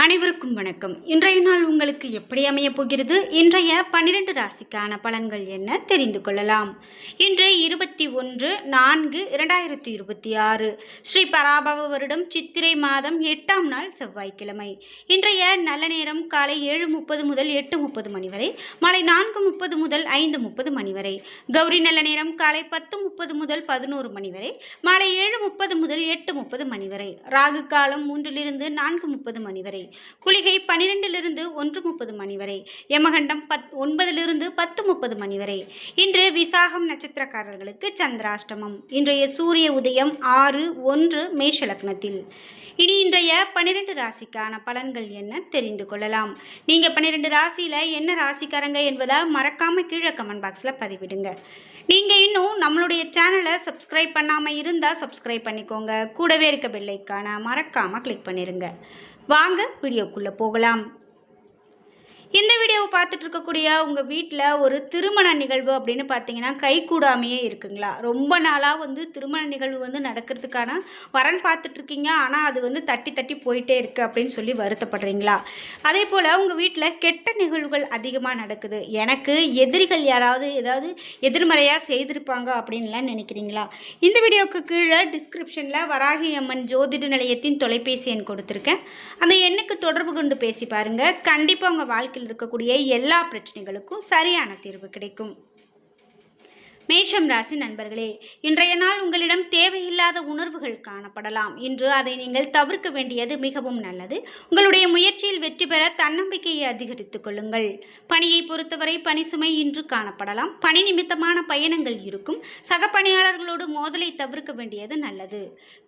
அனைவருக்கும் வணக்கம். இன்றைய நாள் உங்களுக்கு எப்படி அமையப் போகிறது? இன்றைய 12 ராசிக்கான பலன்கள் என்ன தெரிந்து கொள்ளலாம். இன்று 21/4/2026 ஸ்ரீ பராபவ வருடம் சித்திரை மாதம் 8ஆம் நாள் செவ்வாய்க்கிழமை. இன்றைய நல்ல நேரம் காலை 7:30 முதல் 8:30 மணி வரை, மாலை 4:30 முதல் 5:30 மணி வரை. கௌரி நல்ல நேரம் காலை 10:30 முதல் 11 மணி வரை, மாலை 7:30 முதல் 8:30 மணி வரை. ராகு காலம் 3 4:30 மணி வரை. குளிகை 12 1:30 மணி வரை. யமகண்டம் 9 10:30 மணி வரை. இன்று விசாகம் நட்சத்திரக்காரர்களுக்கு சந்திராஷ்டமம். இன்றைய சூரிய உதயம் 6:01 மேஷ லக்னத்தில். இனி இன்றைய 12 ராசிக்கான பலன்கள் என்ன தெரிந்து கொள்ளலாம். நீங்க 12 ராசியில என்ன ராசிக்காரங்க என்பதை மறக்காம கீழே கமெண்ட் பாக்ஸ்ல பதிவிடுங்க. நீங்க இன்னும் நம்மளுடைய சேனலை சப்ஸ்கிரைப் பண்ணாம இருந்தா சப்ஸ்கிரைப் பண்ணிக்கோங்க. கூடவே இருக்க பெல் ஐகானை மறக்காம கிளிக் பண்ணிருங்க. வாங்க வீடியோக்குள்ள போகலாம். இந்த வீடியோவை பார்த்துட்டு இருக்கக்கூடிய உங்கள் வீட்டில் ஒரு திருமண நிகழ்வு அப்படின்னு பார்த்தீங்கன்னா கைகூடாமையே இருக்குங்களா? ரொம்ப நாளாக திருமண நிகழ்வு நடக்கிறதுக்கான வரன் பார்த்துட்ருக்கீங்க, ஆனால் அது தட்டி தட்டி போயிட்டே இருக்குது அப்படின்னு சொல்லி வருத்தப்படுறீங்களா? அதே போல் உங்கள் வீட்டில் கெட்ட நிகழ்வுகள் அதிகமாக நடக்குது, எனக்கு எதிரிகள் யாராவது ஏதாவது எதிர்மறையாக செய்திருப்பாங்க அப்படின்லாம் நினைக்கிறீங்களா? இந்த வீடியோவுக்கு கீழே டிஸ்கிரிப்ஷனில் வராகி அம்மன் ஜோதிட நிலையத்தின் தொலைபேசி எண் கொடுத்துருக்கேன். அந்த எண்ணுக்கு தொடர்பு கொண்டு பேசி பாருங்கள். கண்டிப்பாக உங்கள் வாழ்க்கையில் இருக்கக்கூடிய எல்லா பிரச்சனைகளுக்கும் சரியான தீர்வு கிடைக்கும். மேஷம் ராசி நண்பர்களே, இன்றைய நாள் உங்களிடம் தேவையில்லாத உணர்வுகள் காணப்படலாம். இன்று அதை நீங்கள் தவிர்க்க வேண்டியது மிகவும் நல்லது. உங்களுடைய முயற்சியில் வெற்றி பெற தன்னம்பிக்கையை அதிகரித்துக் கொள்ளுங்கள். பணியை பொறுத்தவரை பணி சுமை இன்று காணப்படலாம். பணி நிமித்தமான பயணங்கள் இருக்கும். சக பணியாளர்களோடு மோதலை தவிர்க்க வேண்டியது நல்லது.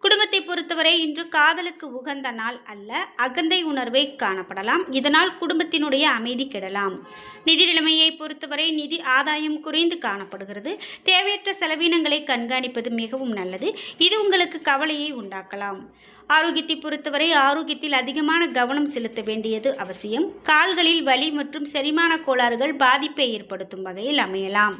குடும்பத்தை பொறுத்தவரை இன்று காதலுக்கு உகந்த நாள் அல்ல. அகந்தை உணர்வை காணப்படலாம். இதனால் குடும்பத்தினுடைய அமைதி கெடலாம். நிதி நிலைமையை பொறுத்தவரை நிதி ஆதாயம் குறைந்து காணப்படுகிறது. தேவையற்ற செலவினங்களை கண்காணிப்பது மிகவும் நல்லது. இது உங்களுக்கு கவலையை உண்டாக்கலாம். ஆரோக்கியத்தை பொறுத்தவரை ஆரோக்கியத்தில் அதிகமான கவனம் செலுத்த வேண்டியது அவசியம். கால்களில் வலி மற்றும் செரிமான கோளாறுகள் பாதிப்பை ஏற்படுத்தும் வகையில் அமையலாம்.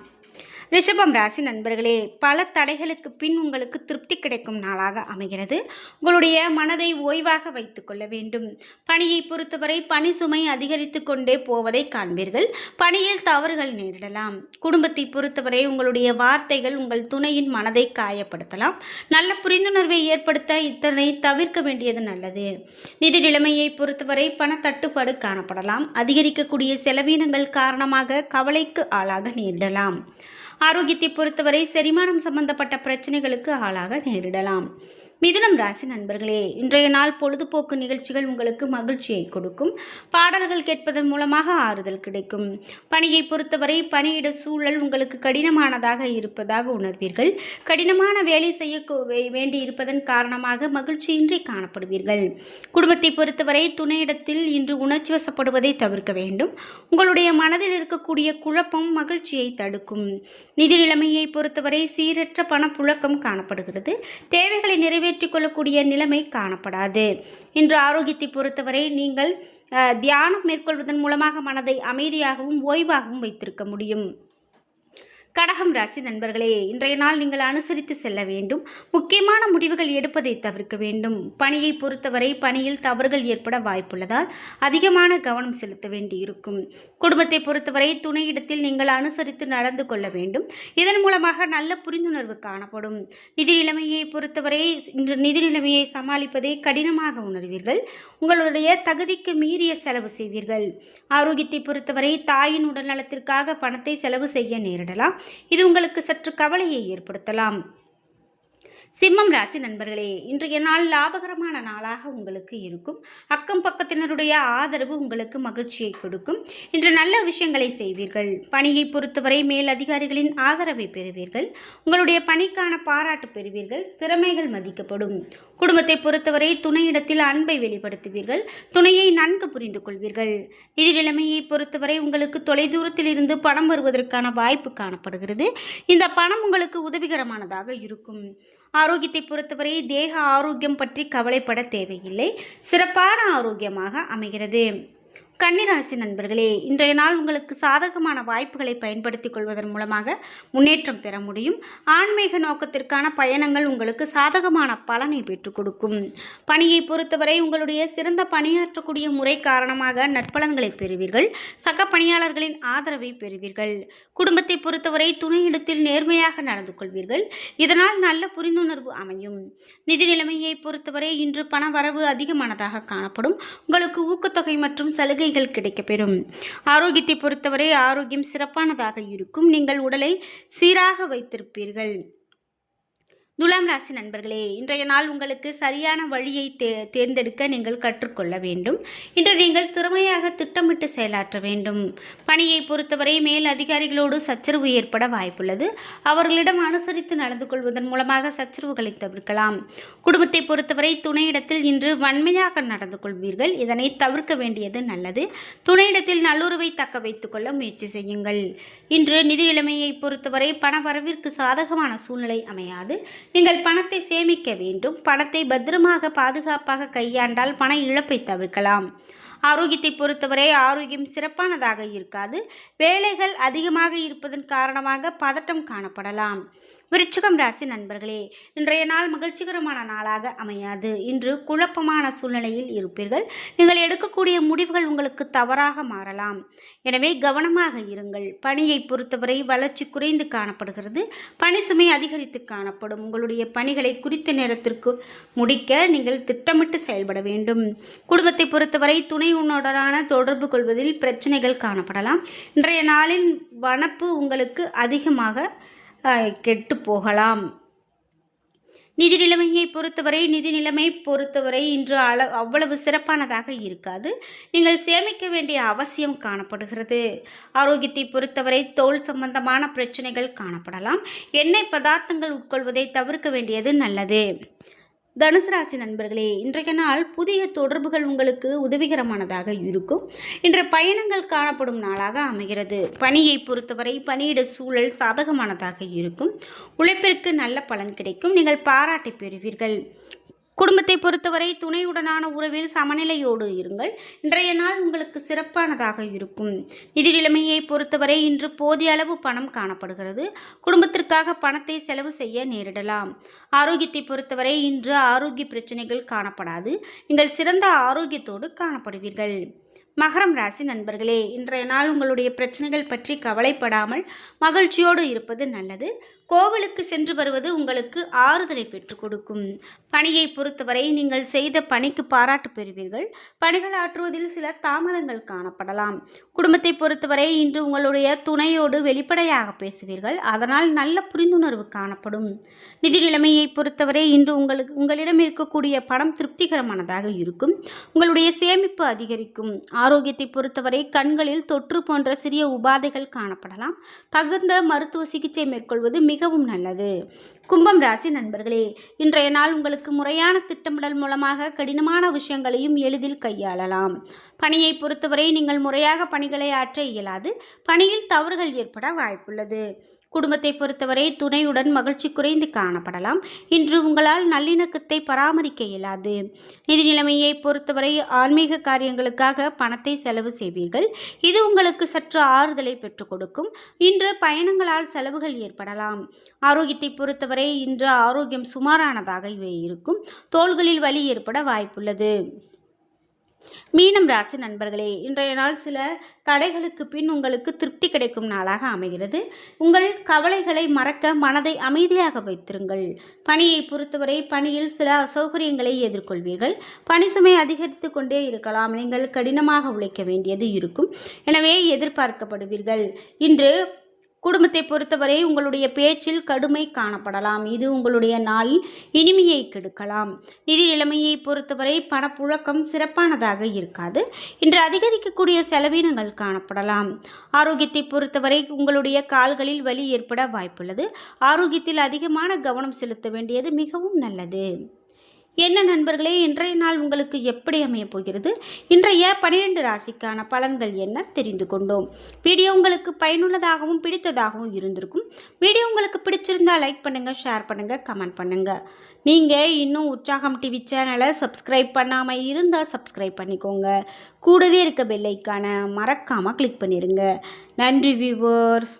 ரிஷபம் ராசி நண்பர்களே, பல தடைகளுக்கு பின் உங்களுக்கு திருப்தி கிடைக்கும் நாளாக அமைகிறது. உங்களுடைய மனதை ஓய்வாக வைத்துக் கொள்ள வேண்டும். பணியை பொறுத்தவரை பணி சுமை அதிகரித்து கொண்டே போவதை காண்பீர்கள். பணியில் தவறுகள் நேரிடலாம். குடும்பத்தை பொறுத்தவரை உங்களுடைய வார்த்தைகள் உங்கள் துணையின் மனதை காயப்படுத்தலாம். நல்ல புரிந்துணர்வை ஏற்படுத்த இத்தனை தவிர்க்க வேண்டியது நல்லது. நிதி நிலைமையை பொறுத்தவரை பண தட்டுப்பாடு காணப்படலாம். அதிகரிக்கக்கூடிய செலவினங்கள் காரணமாக கவலைக்கு ஆளாக நேரிடலாம். ஆரோக்கியத்தை பொறுத்தவரை செரிமானம் சம்பந்தப்பட்ட பிரச்சனைகளுக்கு ஆளாக நேரிடலாம். மிதுனம் ராசி நண்பர்களே, இன்றைய நாள் பொழுதுபோக்கு நிகழ்ச்சிகள் உங்களுக்கு மகிழ்ச்சியை கொடுக்கும். பாடல்கள் கேட்பதன் மூலமாக ஆறுதல் கிடைக்கும். பணியை பொறுத்தவரை பணியிட சூழல் உங்களுக்கு கடினமானதாக இருப்பதாக உணர்வீர்கள். கடினமான வேலை செய்ய வேண்டி இருப்பதன் காரணமாக மகிழ்ச்சியின்றி காணப்படுவீர்கள். குடும்பத்தை பொறுத்தவரை துணையிடத்தில் இன்று உணர்ச்சி வசப்படுவதை தவிர்க்க வேண்டும். உங்களுடைய மனதில் இருக்கக்கூடிய குழப்பம் மகிழ்ச்சியை தடுக்கும். நிதி நிலைமையை பொறுத்தவரை சீரற்ற பணப்புழக்கம் காணப்படுகிறது. தேவைகளை நிறைவேற்றிக் கொள்ளக்கூடிய நிலைமை காணப்படாது. இன்று ஆரோக்கியத்தை பொறுத்தவரை நீங்கள் தியானம் மேற்கொள்வதன் மூலமாக மனதை அமைதியாகவும் ஓய்வாகவும் வைத்திருக்க முடியும். கடகம் ராசி நண்பர்களே, இன்றைய நாள் நீங்கள் அனுசரித்து செல்ல வேண்டும். முக்கியமான முடிவுகள் எடுப்பதை தவிர்க்க வேண்டும். பணியை பொறுத்தவரை பணியில் தவறுகள் ஏற்பட வாய்ப்புள்ளதால் அதிகமான கவனம் செலுத்த வேண்டி இருக்கும். குடும்பத்தை பொறுத்தவரை துணையிடத்தில் நீங்கள் அனுசரித்து நடந்து கொள்ள வேண்டும். இதன் மூலமாக நல்ல புரிந்துணர்வு காணப்படும். நிதி நிலைமையை பொறுத்தவரை இன்று நிதி நிலைமையை சமாளிப்பதை கடினமாக உணர்வீர்கள். உங்களுடைய தகுதிக்கு மீறிய செலவு செய்வீர்கள். ஆரோக்கியத்தை பொறுத்தவரை தாயின் உடல்நலத்திற்காக பணத்தை செலவு செய்ய நேரிடலாம். இது உங்களுக்கு சற்று கவலையை ஏற்படுத்தலாம். சிம்மம் ராசி நண்பர்களே, இன்றைய நாள் லாபகரமான நாளாக உங்களுக்கு இருக்கும். அக்கம் பக்கத்தினருடைய ஆதரவு உங்களுக்கு மகிழ்ச்சியை கொடுக்கும். இன்று நல்ல விஷயங்களை செய்வீர்கள். பணியை பொறுத்தவரை மேல் அதிகாரிகளின் ஆதரவை பெறுவீர்கள். உங்களுடைய பணிக்கான பாராட்டு பெறுவீர்கள். திறமைகள் மதிக்கப்படும். குடும்பத்தை பொறுத்தவரை துணையிடத்தில் அன்பை வெளிப்படுத்துவீர்கள். துணையை நன்கு புரிந்து கொள்வீர்கள். நிதி நிலைமையை பொறுத்தவரை உங்களுக்கு தொலைதூரத்தில் இருந்து பணம் வருவதற்கான வாய்ப்பு காணப்படுகிறது. இந்த பணம் உங்களுக்கு உதவிகரமானதாக இருக்கும். ஆரோக்கியத்தை பொறுத்தவரை தேக ஆரோக்கியம் பற்றி கவலைப்பட தேவையில்லை. சிறப்பான ஆரோக்கியமாக அமைகிறது. கன்னிராசி நண்பர்களே, இன்றைய நாள் உங்களுக்கு சாதகமான வாய்ப்புகளை பயன்படுத்திக் கொள்வதன் மூலமாக முன்னேற்றம் பெற முடியும். ஆன்மீக நோக்கத்திற்கான பயணங்கள் உங்களுக்கு சாதகமான பலனை பெற்றுக் கொடுக்கும். பணியை பொறுத்தவரை உங்களுடைய சிறந்த பணியாற்றக்கூடிய முறை காரணமாக நற்பலன்களை பெறுவீர்கள். சக பணியாளர்களின் ஆதரவை பெறுவீர்கள். குடும்பத்தை பொறுத்தவரை துணையிடத்தில் நேர்மையாக நடந்து கொள்வீர்கள். இதனால் நல்ல புரிந்துணர்வு அமையும். நிதி நிலைமையை பொறுத்தவரை இன்று பண வரவு அதிகமானதாக காணப்படும். உங்களுக்கு ஊக்கத்தொகை மற்றும் சலுகைகள் கிடைக்கப்பெறும். ஆரோக்கியத்தை பொறுத்தவரை ஆரோக்கியம் சிறப்பானதாக இருக்கும். நீங்கள் உடலை சீராக வைத்திருப்பீர்கள். துலாம் ராசி நண்பர்களே, இன்றைய நாள் உங்களுக்கு சரியான வழியை தேர்ந்தெடுக்க நீங்கள் கற்றுக்கொள்ள வேண்டும். இன்று நீங்கள் திறமையாக திட்டமிட்டு செயலாற்ற வேண்டும். பணியை பொறுத்தவரை மேல் அதிகாரிகளோடு சச்சரவு ஏற்பட வாய்ப்புள்ளது. அவர்களிடம் அனுசரித்து நடந்து கொள்வதன் மூலமாக சச்சரவுகளை தவிர்க்கலாம். குடும்பத்தை பொறுத்தவரை துணையிடத்தில் இன்று வன்மையாக நடந்து கொள்வீர்கள். இதனை தவிர்க்க வேண்டியது நல்லது. துணையிடத்தில் நல்லுறவை தக்க வைத்துக் கொள்ள முயற்சி செய்யுங்கள். இன்று நிதி நிலைமையை பொறுத்தவரை பண வரவிற்கு சாதகமான சூழ்நிலை அமையாது. நீங்கள் பணத்தை சேமிக்க வேண்டும். பணத்தை பத்திரமாக பாதுகாப்பாக கையாண்டால் பண இழப்பை தவிர்க்கலாம். ஆரோக்கியத்தை பொறுத்தவரை ஆரோக்கியம் சிறப்பானதாக இருக்காது. வேலைகள் அதிகமாக இருப்பதன் காரணமாக பதட்டம் காணப்படலாம். விருச்சிகம் ராசி நண்பர்களே, இன்றைய நாள் மகிழ்ச்சிகரமான நாளாக அமையாது. இன்று குழப்பமான சூழ்நிலையில் இருப்பீர்கள். நீங்கள் எடுக்கக்கூடிய முடிவுகள் உங்களுக்கு தவறாக மாறலாம். எனவே கவனமாக இருங்கள். பணியை பொறுத்தவரை வளர்ச்சி குறைந்து காணப்படுகிறது. பணி சுமை அதிகரித்து காணப்படும். உங்களுடைய பணிகளை குறித்த நேரத்திற்கு முடிக்க நீங்கள் திட்டமிட்டு செயல்பட வேண்டும். குடும்பத்தை பொறுத்தவரை துணையுடனான தொடர்பு கொள்வதில் பிரச்சனைகள் காணப்படலாம். இன்றைய நாளின் வனப்பு உங்களுக்கு அதிகமாக கெட்டு போகலாம். நிதி நிலைமையை பொறுத்தவரை இன்று அவ்வளவு சிறப்பானதாக இருக்காது. நீங்கள் சேமிக்க வேண்டிய அவசியம் காணப்படுகிறது. ஆரோக்கியத்தை பொறுத்தவரை தோல் சம்பந்தமான பிரச்சனைகள் காணப்படலாம். எண்ணெய் பதார்த்தங்கள் உட்கொள்வதை தவிர்க்க வேண்டியது நல்லது. தனுசு ராசி நண்பர்களே, இன்றைய நாள் புதிய தொடர்புகள் உங்களுக்கு உதவிகரமானதாக இருக்கும். இன்று பயணங்கள் காணப்படும் நாளாக அமைகிறது. பணியை பொறுத்தவரை பணியிட சூழல் சாதகமானதாக இருக்கும். உழைப்பிற்கு நல்ல பலன் கிடைக்கும். நீங்கள் பாராட்டை பெறுவீர்கள். குடும்பத்தை பொறுத்தவரை துணையுடனான உறவில் சமநிலையோடு இருங்கள். இன்றைய நாள் உங்களுக்கு சிறப்பானதாக இருக்கும். நிதி நிலைமையை பொறுத்தவரை இன்று போதிய அளவு பணம் காணப்படுகிறது. குடும்பத்திற்காக பணத்தை செலவு செய்ய நேரிடலாம். ஆரோக்கியத்தை பொறுத்தவரை இன்று ஆரோக்கிய பிரச்சனைகள் காணப்படாது. நீங்கள் சிறந்த ஆரோக்கியத்தோடு காணப்படுவீர்கள். மகரம் ராசி நண்பர்களே, இன்றைய நாள் உங்களுடைய பிரச்சனைகள் பற்றி கவலைப்படாமல் மகிழ்ச்சியோடு இருப்பது நல்லது. கோவிலுக்கு சென்று வருவது உங்களுக்கு ஆறுதலை பெற்றுக் கொடுக்கும். பணியை பொறுத்தவரை நீங்கள் செய்த பணிக்கு பாராட்டு பெறுவீர்கள். பணிகள் ஆற்றுவதில் சில தாமதங்கள் காணப்படலாம். குடும்பத்தை பொறுத்தவரை இன்று உங்களுடைய துணையோடு வெளிப்படையாக பேசுவீர்கள். அதனால் நல்ல புரிந்துணர்வு காணப்படும். நிதி நிலைமையை பொறுத்தவரை இன்று உங்களிடம் இருக்கக்கூடிய பணம் திருப்திகரமானதாக இருக்கும். உங்களுடைய சேமிப்பு அதிகரிக்கும். ஆரோக்கியத்தை பொறுத்தவரை கண்களில் தொற்று போன்ற சிறிய உபாதைகள் காணப்படலாம். தகுந்த மருத்துவ சிகிச்சை மேற்கொள்வது மிகவும் நல்லது. கும்பம் ராசி நண்பர்களே, இன்றைய நாள் உங்களுக்கு முறையான திட்டமிடல் மூலமாக கடினமான விஷயங்களையும் எளிதில் கையாளலாம். பணியை பொறுத்தவரை நீங்கள் முறையாக பணிகளை ஆற்ற இயலாது. பணியில் தவறுகள் ஏற்பட வாய்ப்புள்ளது. குடும்பத்தை பொறுத்தவரை துணையுடன் மகிழ்ச்சி குறைந்து காணப்படலாம். இன்று உங்களால் நல்லிணக்கத்தை பராமரிக்க இயலாது. நிதி நிலைமையை பொறுத்தவரை ஆன்மீக காரியங்களுக்காக பணத்தை செலவு செய்வீர்கள். இது உங்களுக்கு சற்று ஆறுதலை பெற்றுக் கொடுக்கும். இன்று பயணங்களால் செலவுகள் ஏற்படலாம். ஆரோக்கியத்தை பொறுத்தவரை இன்று ஆரோக்கியம் சுமாரானதாக இருக்கும். தோள்களில் வலி ஏற்பட வாய்ப்புள்ளது. மீனம் ராசி நண்பர்களே, இன்றைய நாள் சில தடைகளுக்கு பின் உங்களுக்கு திருப்தி கிடைக்கும் நாளாக அமைகிறது. உங்கள் கவலைகளை மறக்க மனதை அமைதியாக வைத்திருங்கள். பணியை பொறுத்தவரை பணியில் சில அசௌகரியங்களை எதிர்கொள்வீர்கள். பணி சுமை அதிகரித்து கொண்டே இருக்கலாம். நீங்கள் கடினமாக உழைக்க வேண்டியது இருக்கும். எனவே எதிர்பார்க்கப்படுவீர்கள். இன்று குடும்பத்தை பொறுத்தவரை உங்களுடைய பேச்சில் கடுமை காணப்படலாம். இது உங்களுடைய நாளில் இனிமையை கெடுக்கலாம். நிதி நிலைமையை பொறுத்தவரை பணப்புழக்கம் சிறப்பானதாக இருக்காது. இன்று அதிகரிக்கக்கூடிய செலவினங்கள் காணப்படலாம். ஆரோக்கியத்தை பொறுத்தவரை உங்களுடைய கால்களில் வலி ஏற்பட வாய்ப்புள்ளது. ஆரோக்கியத்தில் அதிகமான கவனம் செலுத்த வேண்டியது மிகவும் நல்லது. என்ன நண்பர்களே, இன்றைய நாள் உங்களுக்கு எப்படி அமையப் போகிறது? இன்றைய 12 ராசிக்கான பலன்கள் என்ன தெரிந்து கொண்டோம். வீடியோ உங்களுக்கு பயனுள்ளதாகவும் பிடித்ததாகவும் இருந்திருக்கும். வீடியோ உங்களுக்கு பிடிச்சிருந்தா லைக் பண்ணுங்கள், ஷேர் பண்ணுங்கள், கமெண்ட் பண்ணுங்கள். நீங்கள் இன்னும் உற்சாகம் டிவி சேனலை சப்ஸ்கிரைப் பண்ணாமல் இருந்தால் சப்ஸ்கிரைப் பண்ணிக்கோங்க. கூடவே இருக்க பெல் ஐக்கானை மறக்காமல் கிளிக் பண்ணிடுங்க. நன்றி வியூவர்ஸ்.